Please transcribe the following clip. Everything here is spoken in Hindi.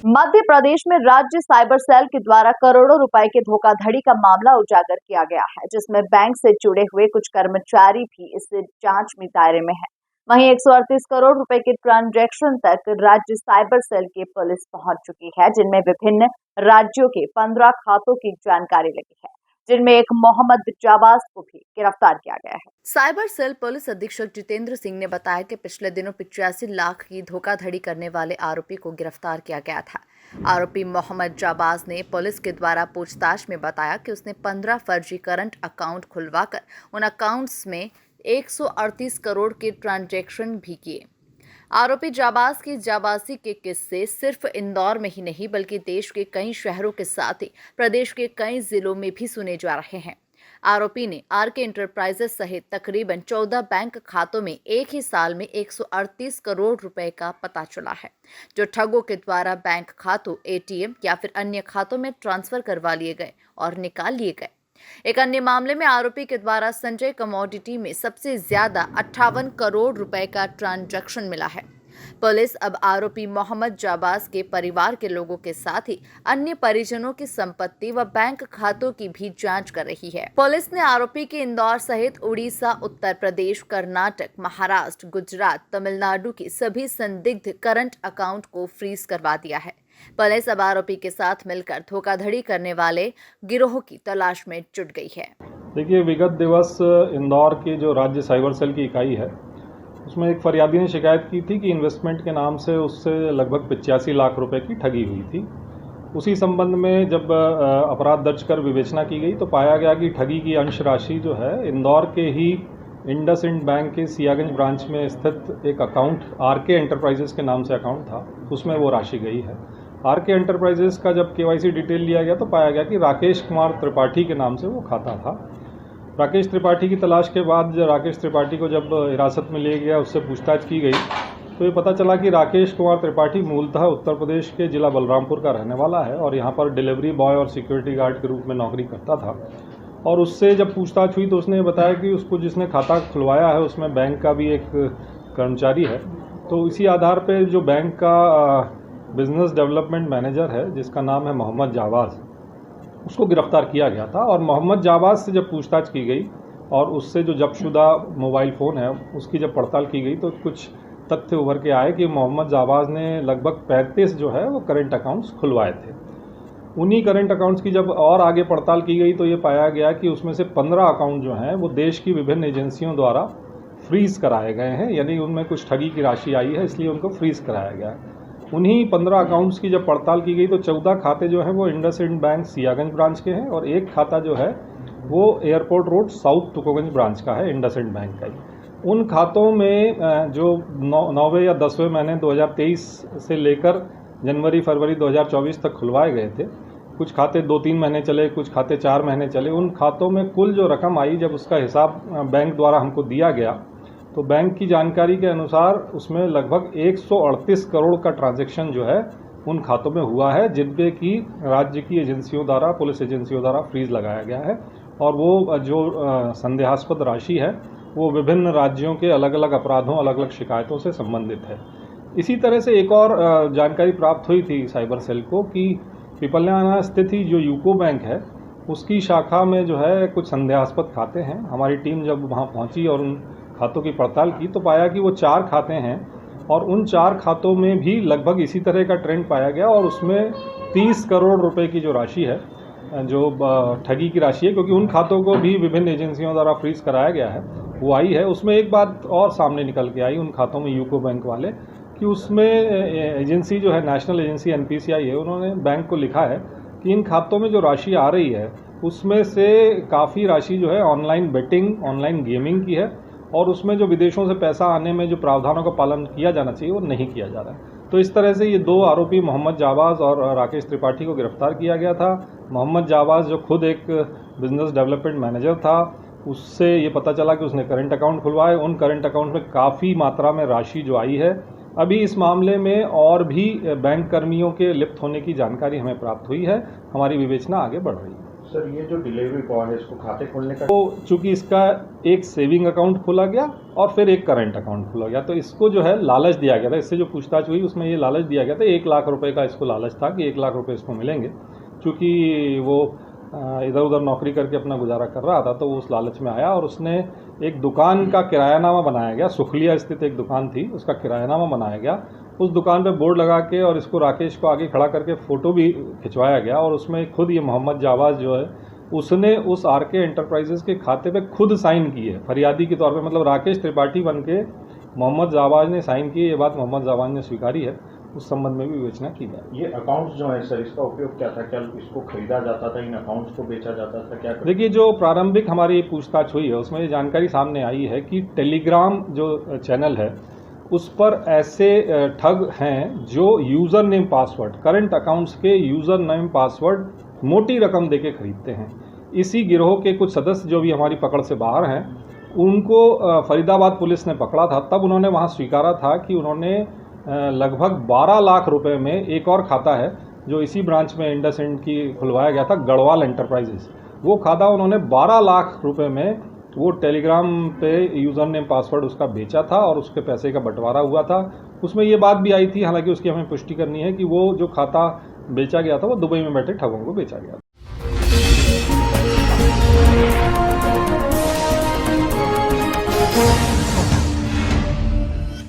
मध्य प्रदेश में राज्य साइबर सेल के द्वारा करोड़ों रुपए के धोखाधड़ी का मामला उजागर किया गया है, जिसमें बैंक से जुड़े हुए कुछ कर्मचारी भी इस जांच में दायरे में हैं। वहीं 138 करोड़ रुपए के ट्रांजैक्शन तक राज्य साइबर सेल की पुलिस पहुंच चुकी है, जिनमें विभिन्न राज्यों के 15 खातों की जानकारी लगी है, जिनमें एक मोहम्मद जाबाज को भी गिरफ्तार किया गया है। साइबर सेल पुलिस अधीक्षक जितेंद्र सिंह ने बताया कि पिछले दिनों 85 लाख की धोखाधड़ी करने वाले आरोपी को गिरफ्तार किया गया था। आरोपी मोहम्मद जाबाज ने पुलिस के द्वारा पूछताछ में बताया कि उसने 15 फर्जी करंट अकाउंट खुलवाकर उन अकाउंट्स में 138 करोड़ के ट्रांजैक्शन भी किए। आरोपी जाबाज की जाबाजी के किस्से सिर्फ इंदौर में ही नहीं बल्कि देश के कई शहरों के साथ ही प्रदेश के कई जिलों में भी सुने जा रहे हैं। आरोपी ने आरके एंटरप्राइजेस सहित तकरीबन 14 बैंक खातों में एक ही साल में 138 करोड़ रुपए का पता चला है, जो ठगों के द्वारा बैंक खातों, एटीएम या फिर अन्य खातों में ट्रांसफर करवा लिए गए और निकाल लिए गए। एक अन्य मामले में आरोपी के द्वारा संजय कमोडिटी में सबसे ज्यादा 58 करोड़ रुपए का ट्रांजैक्शन मिला है। पुलिस अब आरोपी मोहम्मद जाबाज के परिवार के लोगों के साथ ही अन्य परिजनों की संपत्ति व बैंक खातों की भी जांच कर रही है। पुलिस ने आरोपी के इंदौर सहित उड़ीसा, उत्तर प्रदेश, कर्नाटक, महाराष्ट्र, गुजरात, तमिलनाडु की सभी संदिग्ध करंट अकाउंट को फ्रीज करवा दिया है। पुलिस अब आरोपी के साथ मिलकर धोखाधड़ी करने वाले गिरोह की तलाश में जुट गई है। देखिए, विगत दिवस इंदौर के जो राज्य साइबर सेल की इकाई है, उसमें एक फरियादी ने शिकायत की थी कि इन्वेस्टमेंट के नाम से उससे लगभग 85 लाख रुपए की ठगी हुई थी। उसी संबंध में जब अपराध दर्ज कर विवेचना की गई तो पाया गया कि ठगी की अंश राशि जो है इंदौर के ही इंडसइंड बैंक के सियागंज ब्रांच में स्थित एक अकाउंट आरके एंटरप्राइजेस के नाम से अकाउंट था, उसमें वो राशि गई है। आरके एंटरप्राइजेस का जब केवाईसी डिटेल लिया गया तो पाया गया कि राकेश कुमार त्रिपाठी के नाम से वो खाता था। राकेश त्रिपाठी की तलाश के बाद राकेश त्रिपाठी को जब हिरासत में लिया गया, उससे पूछताछ की गई तो ये पता चला कि राकेश कुमार त्रिपाठी मूलतः उत्तर प्रदेश के जिला बलरामपुर का रहने वाला है और यहाँ पर डिलीवरी बॉय और सिक्योरिटी गार्ड के रूप में नौकरी करता था। और उससे जब पूछताछ हुई तो उसने बताया कि उसको जिसने खाता खुलवाया है उसमें बैंक का भी एक कर्मचारी है। तो इसी आधार पर जो बैंक का बिजनेस डेवलपमेंट मैनेजर है, जिसका नाम है मोहम्मद जाबाज, उसको गिरफ्तार किया गया था। और मोहम्मद जाबाज से जब पूछताछ की गई और उससे जो जब्तशुदा मोबाइल फ़ोन है उसकी जब पड़ताल की गई तो कुछ तथ्य उभर के आए कि मोहम्मद जाबाज ने लगभग 35 जो है वो करंट अकाउंट्स खुलवाए थे। उन्हीं करंट अकाउंट्स की जब और आगे पड़ताल की गई तो ये पाया गया कि उसमें से 15 अकाउंट जो हैं वो देश की विभिन्न एजेंसियों द्वारा फ्रीज़ कराए गए हैं, यानी उनमें कुछ ठगी की राशि आई है इसलिए उनको फ्रीज़ कराया गया है। उन्हीं 15 अकाउंट्स की जब पड़ताल की गई तो 14 खाते जो हैं वो इंडसइंड बैंक सियागंज ब्रांच के हैं और एक खाता जो है वो airport road south Tukoganj branch का है, इंडसइंड बैंक का ही। उन खातों में जो 9वें या 10वें महीने 2023 से लेकर जनवरी फरवरी 2024 तक खुलवाए गए थे, कुछ खाते 2-3 महीने चले, कुछ खाते 4 महीने चले, उन खातों में कुल जो रकम आई जब उसका हिसाब बैंक द्वारा हमको दिया गया तो बैंक की जानकारी के अनुसार उसमें लगभग 138 करोड़ का ट्रांजैक्शन जो है उन खातों में हुआ है, जिनपे की राज्य की एजेंसियों द्वारा, पुलिस एजेंसियों द्वारा फ्रीज लगाया गया है। और वो जो संदेहास्पद राशि है वो विभिन्न राज्यों के अलग अलग अपराधों, अलग अलग शिकायतों से संबंधित है। इसी तरह से एक और जानकारी प्राप्त हुई थी साइबर सेल को कि पिपल्याना स्थित ही जो यूको बैंक है उसकी शाखा में जो है कुछ संदेहास्पद खाते हैं। हमारी टीम जब वहाँ पहुँची और उन खातों की पड़ताल की तो पाया कि वो 4 खाते हैं और उन 4 खातों में भी लगभग इसी तरह का ट्रेंड पाया गया और उसमें 30 करोड़ रुपए की जो राशि है, जो ठगी की राशि है, क्योंकि उन खातों को भी विभिन्न एजेंसियों द्वारा फ्रीज कराया गया है, वो आई है। उसमें एक बात और सामने निकल के आई उन खातों में यूको बैंक वाले कि उसमें एजेंसी जो है, नेशनल एजेंसी एनपीसीआई है, उन्होंने बैंक को लिखा है कि इन खातों में जो राशि आ रही है उसमें से काफ़ी राशि जो है ऑनलाइन बेटिंग, ऑनलाइन गेमिंग की है और उसमें जो विदेशों से पैसा आने में जो प्रावधानों का पालन किया जाना चाहिए वो नहीं किया जा रहा है। तो इस तरह से ये 2 आरोपी मोहम्मद जाबाज और राकेश त्रिपाठी को गिरफ्तार किया गया था। मोहम्मद जाबाज जो खुद एक बिजनेस डेवलपमेंट मैनेजर था, उससे ये पता चला कि उसने करंट अकाउंट खुलवाए, उन करंट अकाउंट में काफ़ी मात्रा में राशि जो आई है। अभी इस मामले में और भी बैंक कर्मियों के लिप्त होने की जानकारी हमें प्राप्त हुई है। हमारी विवेचना आगे बढ़ रही है। सर ये जो डिलीवरी बॉय है इसको खाते खोलने का तो चूंकि इसका एक सेविंग अकाउंट खोला गया और फिर एक करंट अकाउंट खोला गया, तो इसको जो है लालच दिया गया था। इससे जो पूछताछ हुई उसमें ये लालच दिया गया था, 1 लाख रुपए का इसको लालच था कि 1 लाख रुपए इसको मिलेंगे। चूँकि वो इधर उधर नौकरी करके अपना गुजारा कर रहा था, तो वो उस लालच में आया और उसने एक दुकान का किरायानामा बनाया गया। सुखलिया स्थित एक दुकान थी, उसका किरायानामा बनाया गया। उस दुकान पे बोर्ड लगा के और इसको राकेश को आगे खड़ा करके फ़ोटो भी खिंचवाया गया और उसमें खुद ये मोहम्मद जावाज जो है उसने उस आरके एंटरप्राइजेस के खाते पे खुद साइन की है फरियादी के तौर पे। मतलब राकेश त्रिपाठी बन के मोहम्मद जावाज ने साइन की, ये बात मोहम्मद जावाज ने स्वीकारी है। उस संबंध में भी विवेचना की जाए। ये अकाउंट्स जो है सर, इसका उपयोग क्या था? क्या इसको खरीदा जाता था, इन अकाउंट्स को बेचा जाता था, क्या? देखिए, जो प्रारंभिक हमारी पूछताछ हुई है उसमें ये जानकारी सामने आई है कि टेलीग्राम जो चैनल है उस पर ऐसे ठग हैं जो user name password, current accounts के यूज़र नेम पासवर्ड मोटी रकम देके खरीदते हैं। इसी गिरोह के कुछ सदस्य जो भी हमारी पकड़ से बाहर हैं, उनको फरीदाबाद पुलिस ने पकड़ा था। तब उन्होंने वहाँ स्वीकारा था कि उन्होंने लगभग 12 लाख रुपए में एक और खाता है जो इसी ब्रांच में इंडसइंड की खुलवाया गया था, गढ़वाल एंटरप्राइजेस। वो खाता उन्होंने 12 लाख रुपए में वो टेलीग्राम पे यूज़र नेम पासवर्ड उसका बेचा था और उसके पैसे का बंटवारा हुआ था। उसमें ये बात भी आई थी, हालांकि उसकी हमें पुष्टि करनी है, कि वो जो खाता बेचा गया था वो दुबई में बैठे ठगों को बेचा गया था।